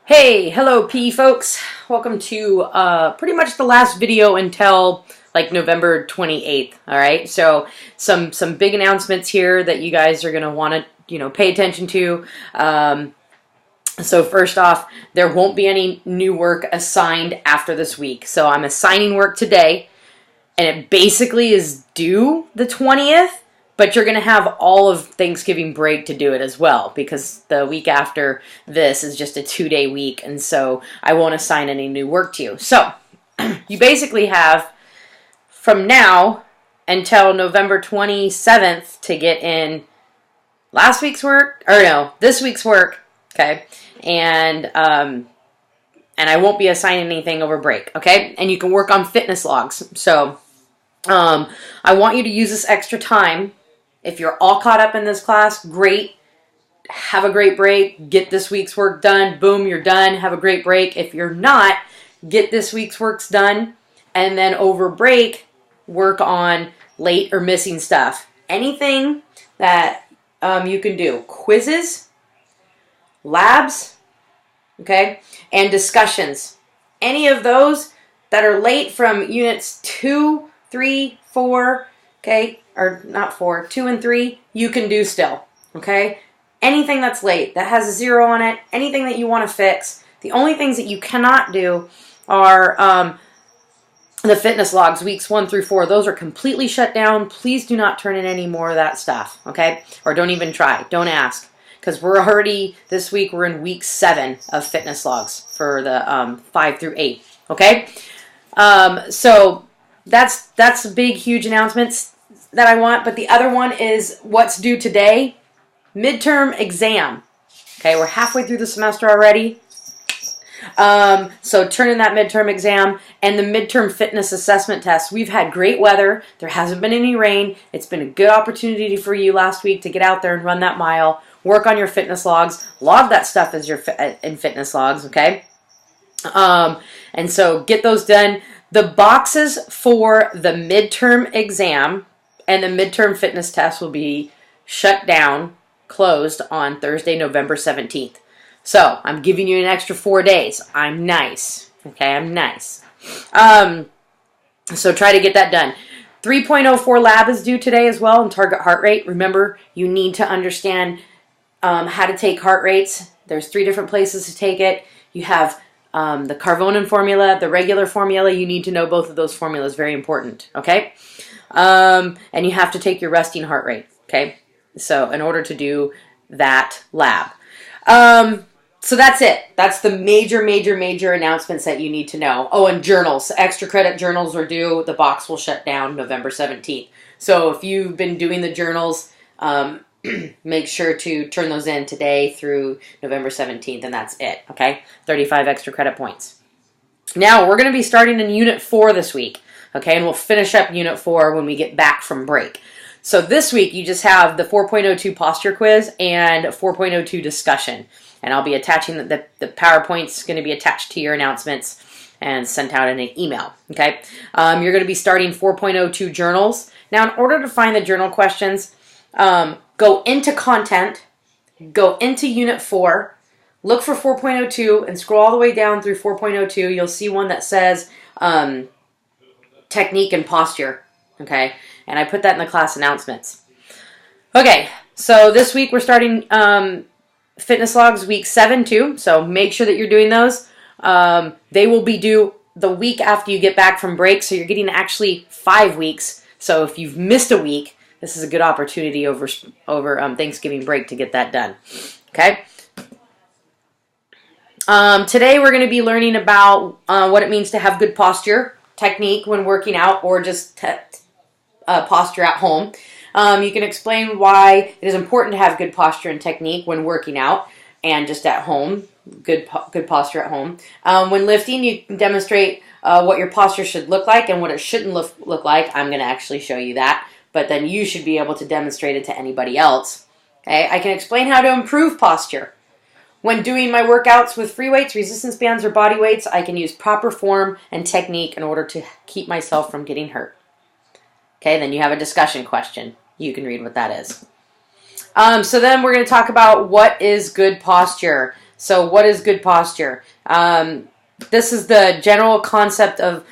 Hey, hello PE folks. Welcome to pretty much the last video until like November 28th. All right. So some big announcements here that you guys are going to want to, pay attention to. So first off, there won't be any new work assigned after this week. So I'm assigning work today and it basically is due the 20th. But you're going to have all of Thanksgiving break to do it as well because the week after this is just a 2-day week. And so I won't assign any new work to you. So you basically have from now until November 27th to get in last week's work, or no, this week's work. Okay. And I won't be assigning anything over break. Okay. And you can work on fitness logs. So I want you to use this extra time. If you're all caught up in this class, great. Have a great break. Get this week's work done. Boom, you're done. Have a great break. If you're not, get this week's works done. And then over break, work on late or missing stuff. Anything that you can do. Quizzes, labs, okay, and discussions. Any of those that are late from units 2, 3, 4, okay, or not 4, 2 and 3, you can do still, okay? Anything that's late, that has a 0 on it, anything that you want to fix. The only things that you cannot do are the fitness logs, weeks 1 through 4. Those are completely shut down. Please do not turn in any more of that stuff, okay? Or don't even try. Don't ask. Because we're already, this week, we're in week 7 of fitness logs for the 5 through 8, okay? So that's big, huge announcements that I want, but the other one is what's due today, midterm exam. Okay, we're halfway through the semester already. So turn in that midterm exam and the midterm fitness assessment test. We've had great weather. There hasn't been any rain. It's been a good opportunity for you last week to get out there and run that mile, work on your fitness logs, log that stuff as your in fitness logs, okay? And so get those done. The boxes for the midterm exam and the midterm fitness test will be shut down, closed on Thursday, November 17th. So I'm giving you an extra 4 days. I'm nice. Okay, I'm nice. So try to get that done. 3.04 lab is due today as well, and target heart rate. Remember, you need to understand how to take heart rates. There's 3 different places to take it. You have the Carvonen formula, the regular formula. You need to know both of those formulas. Very important. Okay. And you have to take your resting heart rate, okay? So in order to do that lab. So that's it. That's the major announcements that you need to know. Oh, and journals. Extra credit journals are due. The box will shut down November 17th. So if you've been doing the journals, make sure to turn those in today through November 17th, and that's it, okay? 35 extra credit points. Now, we're going to be starting in Unit 4 this week. Okay, and we'll finish up Unit 4 when we get back from break. So this week, you just have the 4.02 posture quiz and 4.02 discussion. And I'll be attaching the PowerPoint's going to be attached to your announcements and sent out in an email. Okay, you're going to be starting 4.02 journals. Now, in order to find the journal questions, go into content, go into Unit 4, look for 4.02, and scroll all the way down through 4.02. You'll see one that says technique and posture, okay? And I put that in the class announcements. Okay, so this week we're starting fitness logs week 7 too, so make sure that you're doing those. They will be due the week after you get back from break, so you're getting actually 5 weeks. So if you've missed a week, this is a good opportunity over Thanksgiving break to get that done, okay? Today we're going to be learning about what it means to have good posture, technique when working out, or just posture at home. You can explain why it is important to have good posture and technique when working out and just at home. Good posture at home. When lifting, you can demonstrate what your posture should look like and what it shouldn't look like. I'm going to actually show you that, but then you should be able to demonstrate it to anybody else. Okay? I can explain how to improve posture. When doing my workouts with free weights, resistance bands, or body weights, I can use proper form and technique in order to keep myself from getting hurt. Okay, then you have a discussion question. You can read what that is. So then we're going to talk about what is good posture. So what is good posture? This is the general concept of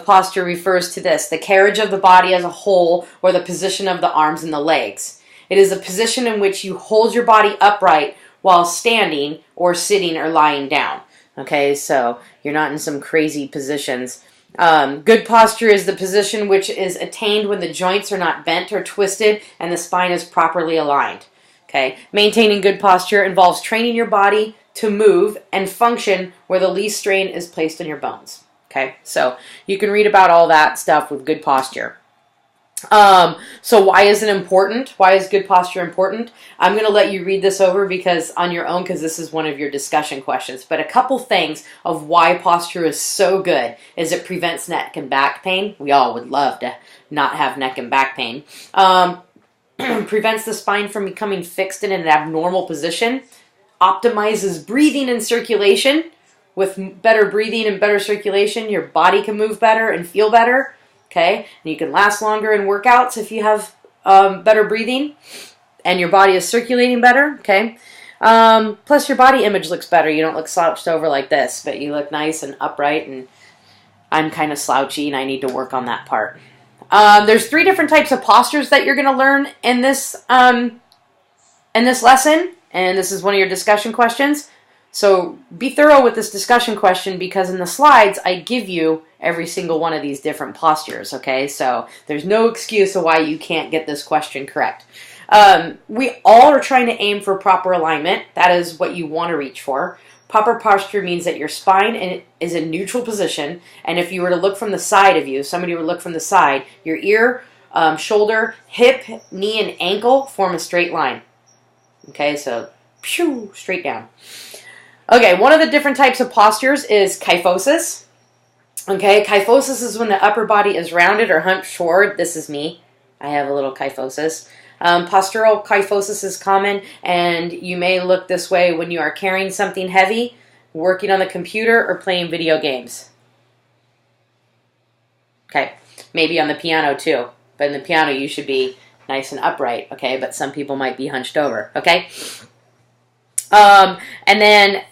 posture refers to this: the carriage of the body as a whole, or the position of the arms and the legs. It is a position in which you hold your body upright while standing or sitting or lying down. Okay, so you're not in some crazy positions. Good posture is the position which is attained when the joints are not bent or twisted and the spine is properly aligned. Okay, maintaining good posture involves training your body to move and function where the least strain is placed on your bones. Okay, so you can read about all that stuff with good posture. So why is it important? Why is good posture important? I'm going to let you read this over because on your own, because this is one of your discussion questions. But a couple things of why posture is so good is it prevents neck and back pain. We all would love to not have neck and back pain. Prevents the spine from becoming fixed in an abnormal position. Optimizes breathing and circulation. With better breathing and better circulation, your body can move better and feel better. Okay, and you can last longer in workouts if you have better breathing and your body is circulating better. Okay, plus your body image looks better. You don't look slouched over like this, but you look nice and upright. And I'm kind of slouchy, and I need to work on that part. There's 3 different types of postures that you're going to learn in this lesson, and this is one of your discussion questions. So be thorough with this discussion question because in the slides I give you every single one of these different postures, okay? So there's no excuse of why you can't get this question correct. We all are trying to aim for proper alignment. That is what you want to reach for. Proper posture means that your spine is in neutral position, and if you were to look from the side of you, somebody would look from the side, your ear, shoulder, hip, knee, and ankle form a straight line. Okay, so straight down. Okay, one of the different types of postures is kyphosis. Okay, kyphosis is when the upper body is rounded or hunched forward. This is me. I have a little kyphosis. Postural kyphosis is common, and you may look this way when you are carrying something heavy, working on the computer, or playing video games. Okay, maybe on the piano too. But in the piano, you should be nice and upright, okay? But some people might be hunched over, okay? And then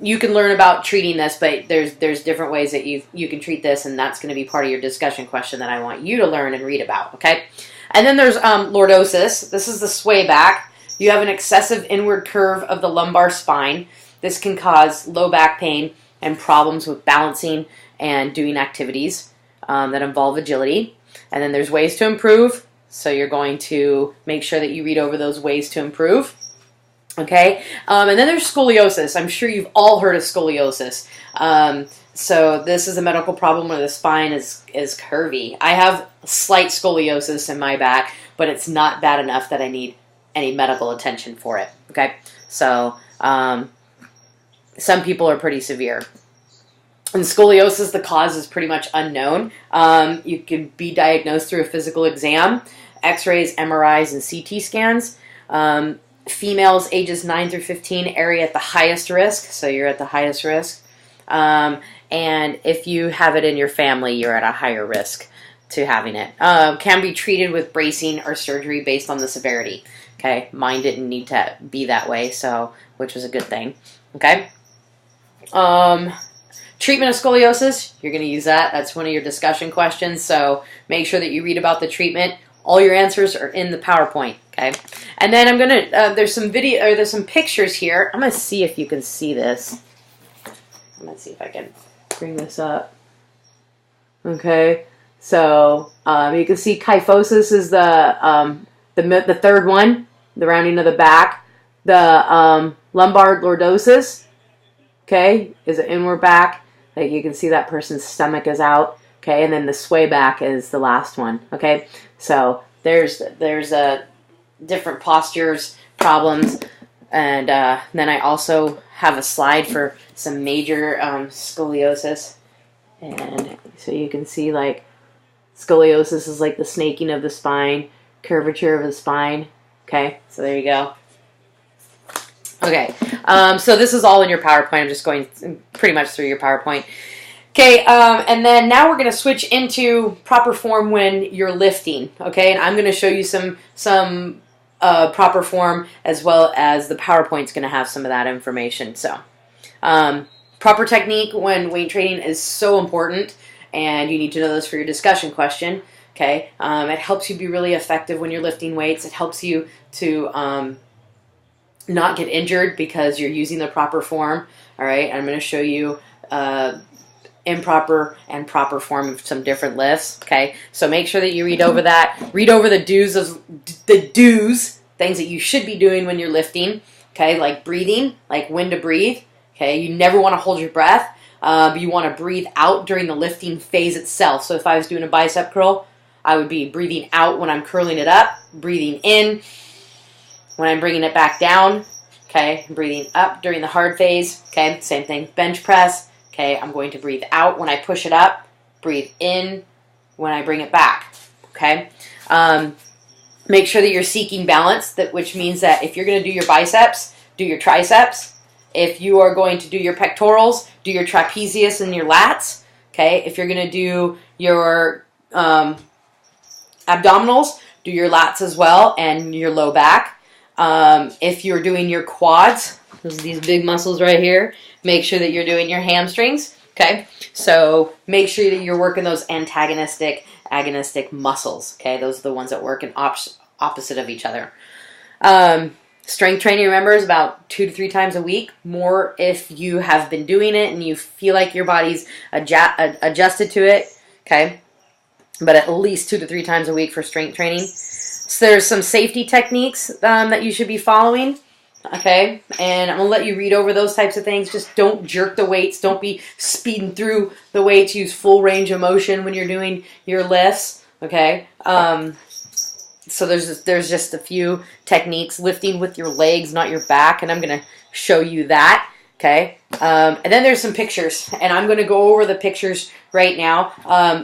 you can learn about treating this, but there's different ways that you can treat this, and that's going to be part of your discussion question that I want you to learn and read about, okay? And then there's lordosis. This is the sway back. You have an excessive inward curve of the lumbar spine. This can cause low back pain and problems with balancing and doing activities that involve agility. And then there's ways to improve. So you're going to make sure that you read over those ways to improve. Okay, and then there's scoliosis. I'm sure you've all heard of scoliosis. So this is a medical problem where the spine is curvy. I have slight scoliosis in my back, but it's not bad enough that I need any medical attention for it. Okay, so some people are pretty severe. In scoliosis, the cause is pretty much unknown. You can be diagnosed through a physical exam, X-rays, MRIs, and CT scans. Females ages 9 through 15 area at the highest risk, so you're at the highest risk. And if you have it in your family, you're at a higher risk to having it. Can be treated with bracing or surgery based on the severity. Okay, mine didn't need to be that way, so which was a good thing. Okay. Treatment of scoliosis, you're going to use that. That's one of your discussion questions, so make sure that you read about the treatment. All your answers are in the PowerPoint, okay? And then I'm going to, there's some pictures here. I'm going to see if you can see this. I'm going to see if I can bring this up. Okay, so you can see kyphosis is the third one, the rounding of the back. The lumbar lordosis, okay, is an inward back. Like you can see that person's stomach is out. Okay, and then the sway back is the last one. Okay, so there's different postures, problems, and then I also have a slide for some major scoliosis, and so you can see like scoliosis is like the snaking of the spine, curvature of the spine. Okay, so there you go. Okay, so this is all in your PowerPoint. I'm just going pretty much through your PowerPoint. Okay, and then now we're going to switch into proper form when you're lifting, okay? And I'm going to show you some proper form, as well as the PowerPoint's going to have some of that information. So proper technique when weight training is so important, and you need to know this for your discussion question. Okay, it helps you be really effective when you're lifting weights. It helps you to not get injured because you're using the proper form. All right, I'm going to show you improper and proper form of some different lifts. Okay, so make sure that you read over that. Read over the do's, things that you should be doing when you're lifting. Okay, like breathing, like when to breathe. Okay, you never want to hold your breath. You want to breathe out during the lifting phase itself. So if I was doing a bicep curl, I would be breathing out when I'm curling it up, breathing in when I'm bringing it back down. Okay, breathing up during the hard phase. Okay, same thing. Bench press. Okay, I'm going to breathe out when I push it up, breathe in when I bring it back. Okay, make sure that you're seeking balance, which means that if you're going to do your biceps, do your triceps. If you are going to do your pectorals, do your trapezius and your lats. Okay, if you're going to do your abdominals, do your lats as well and your low back. If you're doing your quads, these big muscles right here, make sure that you're doing your hamstrings. Okay, so make sure that you're working those antagonistic, agonistic muscles. Okay, those are the ones that work in opposite of each other. Strength training, remember, is about 2 to 3 times a week. More if you have been doing it and you feel like your body's adjusted to it. Okay, but at least 2 to 3 times a week for strength training. So there's some safety techniques that you should be following. Okay, and I'm going to let you read over those types of things. Just don't jerk the weights. Don't be speeding through the weights. Use full range of motion when you're doing your lifts. Okay, so there's just a few techniques. Lifting with your legs, not your back, and I'm going to show you that. Okay, and then there's some pictures, and I'm going to go over the pictures right now.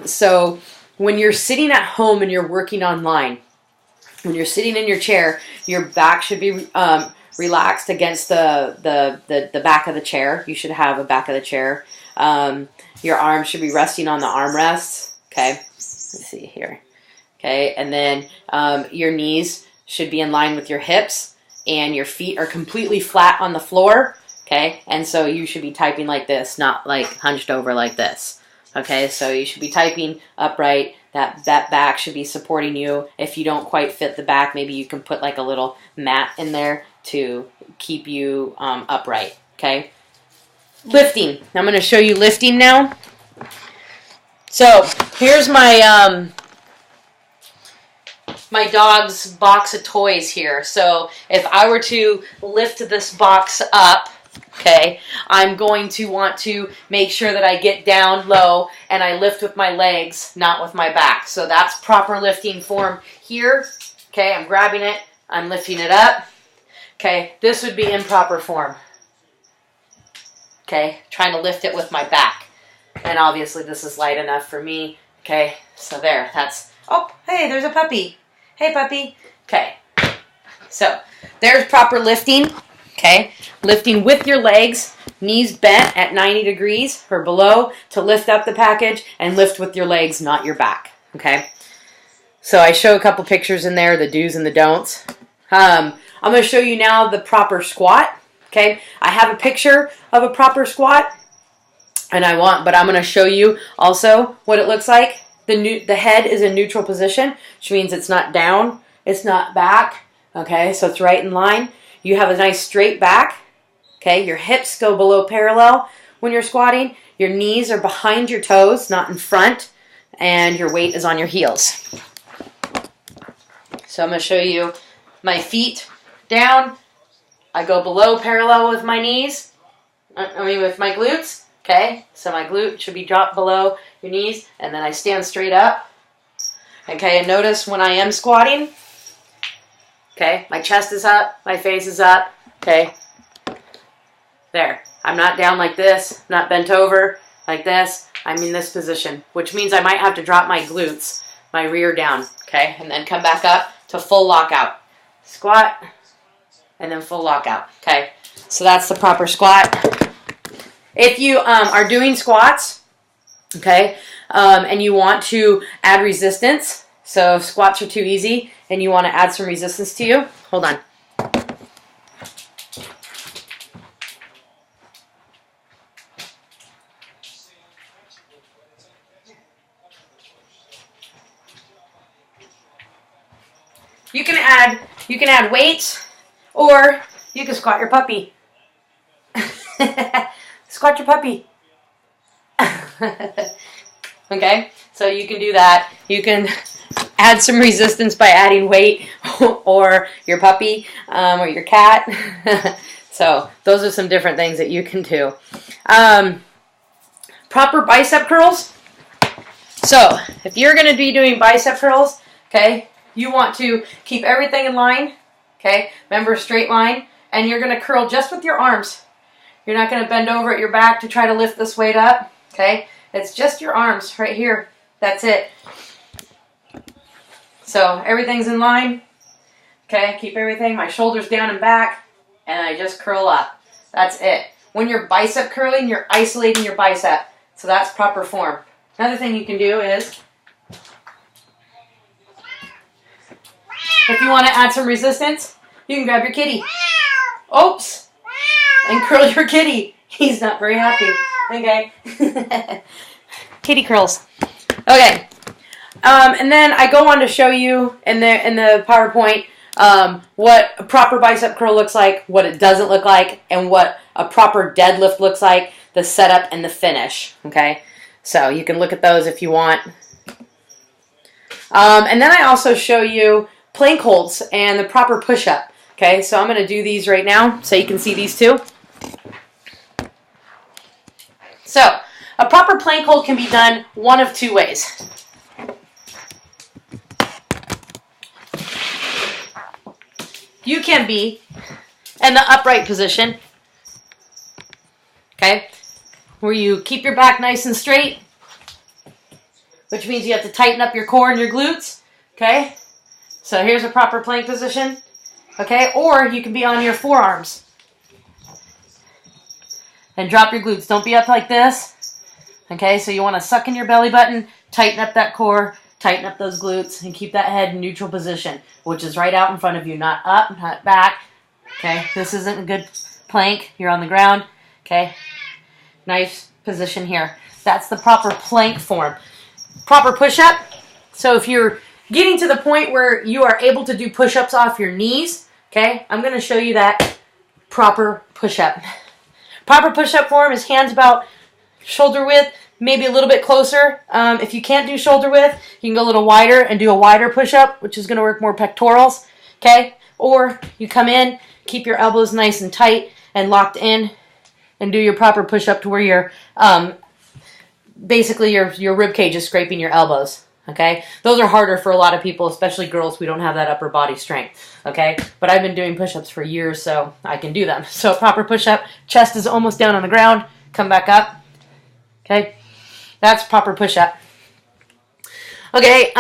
So when you're sitting at home and you're working online, when you're sitting in your chair, your back should be relaxed against the back of the chair. You should have a back of the chair. Your arms should be resting on the armrests. Okay, let's see here. Okay, and then your knees should be in line with your hips, and your feet are completely flat on the floor. Okay, and so you should be typing like this, not like hunched over like this. Okay, so you should be typing upright. That back should be supporting you. If you don't quite fit the back, maybe you can put like a little mat in there to keep you upright. Okay, lifting. I'm going to show you lifting now. So here's my my dog's box of toys here. So if I were to lift this box up, okay, I'm going to want to make sure that I get down low and I lift with my legs, not with my back. So that's proper lifting form here. Okay, I'm grabbing it, I'm lifting it up. Okay, this would be improper form. Okay, trying to lift it with my back. And obviously this is light enough for me. Okay, so there, that's, oh, hey, there's a puppy. Hey, puppy. Okay, so there's proper lifting. Okay, lifting with your legs, knees bent at 90 degrees or below to lift up the package, and lift with your legs, not your back. Okay, so I show a couple pictures in there, the do's and the don'ts. I'm going to show you now the proper squat. Okay, I have a picture of a proper squat, but I'm going to show you also what it looks like. The head is in neutral position, which means it's not down, it's not back. Okay, so it's right in line. You have a nice straight back. Okay, your hips go below parallel when you're squatting. Your knees are behind your toes, not in front, and your weight is on your heels. So I'm going to show you my feet down. I go below parallel with my knees. With my glutes. Okay, so my glute should be dropped below your knees, and then I stand straight up. Okay, and notice when I am squatting, okay, my chest is up, my face is up, okay, there. I'm not down like this, not bent over like this. I'm in this position, which means I might have to drop my glutes, my rear down, okay, and then come back up to full lockout. Squat, and then full lockout, okay. So that's the proper squat. If you are doing squats, okay, and you want to add resistance, So if squats are too easy and you want to add some resistance to you, hold on. You can add weights, or you can squat your puppy. Squat your puppy. Okay, so you can do that. You can add some resistance by adding weight, or your puppy, or your cat. So those are some different things that you can do. Proper bicep curls. So if you're going to be doing bicep curls, okay, you want to keep everything in line, okay? Remember, straight line, and you're going to curl just with your arms. You're not going to bend over at your back to try to lift this weight up, okay? It's just your arms right here. That's it. So everything's in line, okay? Keep everything, my shoulders down and back, and I just curl up. That's it. When you're bicep curling, you're isolating your bicep. So that's proper form. Another thing you can do is, if you want to add some resistance, you can grab your kitty. Oops. And curl your kitty. He's not very happy. Okay. Kitty curls. Okay. And then I go on to show you in the PowerPoint what a proper bicep curl looks like, what it doesn't look like, and what a proper deadlift looks like, the setup and the finish. Okay. So you can look at those if you want. And then I also show you plank holds and the proper push-up. Okay, so I'm going to do these right now so you can see these two. So, a proper plank hold can be done one of two ways. You can be in the upright position, okay, where you keep your back nice and straight, which means you have to tighten up your core and your glutes, okay? So here's a proper plank position, okay? Or you can be on your forearms and drop your glutes. Don't be up like this, okay? So you want to suck in your belly button, tighten up that core, tighten up those glutes, and keep that head in neutral position, which is right out in front of you, not up, not back, okay? This isn't a good plank. You're on the ground, okay? Nice position here. That's the proper plank form. Proper push-up. So if you're getting to the point where you are able to do push-ups off your knees, okay, I'm going to show you that proper push-up. Proper push-up form is hands about shoulder width, maybe a little bit closer. If you can't do shoulder width, you can go a little wider and do a wider push-up, which is going to work more pectorals, okay? Or you come in, keep your elbows nice and tight and locked in, and do your proper push-up to where you're basically your rib cage is scraping your elbows, okay? Those are harder for a lot of people, especially girls. We don't have that upper body strength, okay? But I've been doing push-ups for years, so I can do them. So proper push-up, chest is almost down on the ground, come back up, okay? That's proper push-up. Okay,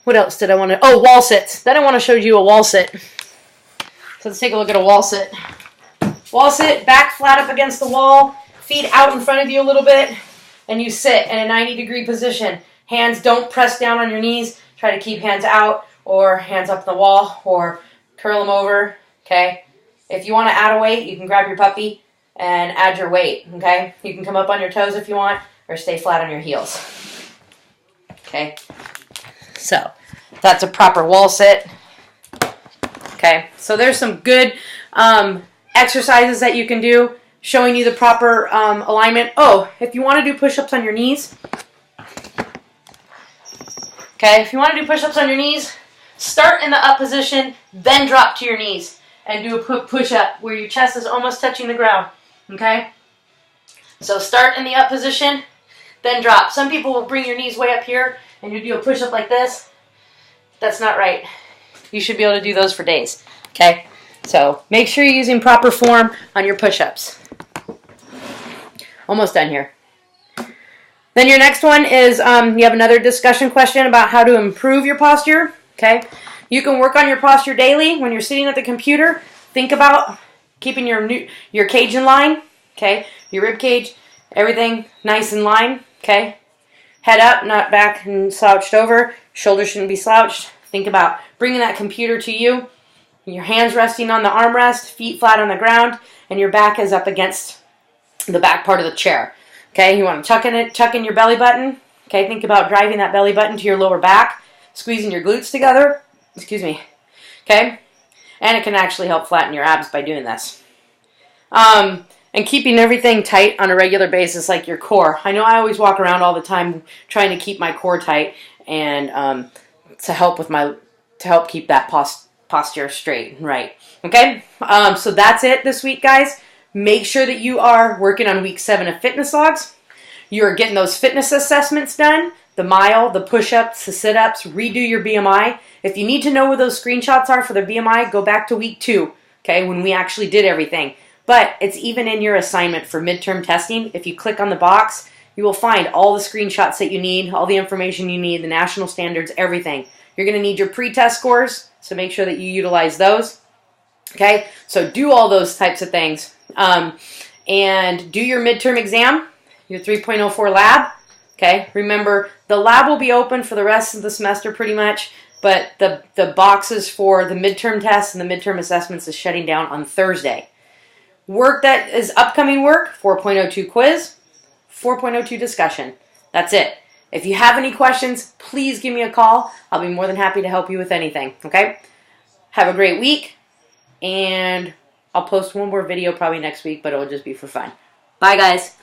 what else did I want to... Oh, wall sits. Then I want to show you a wall sit. So let's take a look at a wall sit. Wall sit, back flat up against the wall, feet out in front of you a little bit, and you sit in a 90-degree position. Hands don't press down on your knees. Try to keep hands out or hands up the wall or curl them over, okay? If you want to add a weight, you can grab your puppy and add your weight, okay? You can come up on your toes if you want or stay flat on your heels, okay? So that's a proper wall sit, okay? So there's some good exercises that you can do, showing you the proper alignment. Oh, if you want to do push-ups on your knees, okay, if you want to do push-ups on your knees, start in the up position, then drop to your knees and do a push-up where your chest is almost touching the ground, okay? So start in the up position, then drop. Some people will bring your knees way up here and you do a push-up like this. That's not right. You should be able to do those for days, okay? So make sure you're using proper form on your push-ups. Almost done here. Then your next one is you have another discussion question about how to improve your posture. Okay, you can work on your posture daily when you're sitting at the computer. Think about keeping your cage in line. Okay, your rib cage, everything nice in line. Okay, Head up, not back and slouched over. Shoulders shouldn't be slouched. Think about bringing that computer to you. Your hands resting on the armrest, feet flat on the ground, and your back is up against the back part of the chair. Okay, you want to tuck in your belly button. Okay, think about driving that belly button to your lower back, squeezing your glutes together. Excuse me. Okay, and it can actually help flatten your abs by doing this. And keeping everything tight on a regular basis, like your core. I know I always walk around all the time trying to keep my core tight, and to help keep that posture straight and right. Okay, so that's it this week, guys. Make sure that you are working on week 7 of Fitness Logs. You're getting those fitness assessments done, the mile, the push-ups, the sit-ups, redo your BMI. If you need to know where those screenshots are for the BMI, go back to week 2, okay, when we actually did everything. But it's even in your assignment for midterm testing. If you click on the box, you will find all the screenshots that you need, all the information you need, the national standards, everything. You're going to need your pre-test scores, so make sure that you utilize those. Okay, so do all those types of things. And do your midterm exam, your 3.04 lab. Okay, remember, the lab will be open for the rest of the semester pretty much, but the boxes for the midterm tests and the midterm assessments is shutting down on Thursday. Work that is upcoming work, 4.02 quiz, 4.02 discussion. That's it. If you have any questions, please give me a call. I'll be more than happy to help you with anything, okay? Have a great week, and I'll post one more video probably next week, but it'll just be for fun. Bye, guys.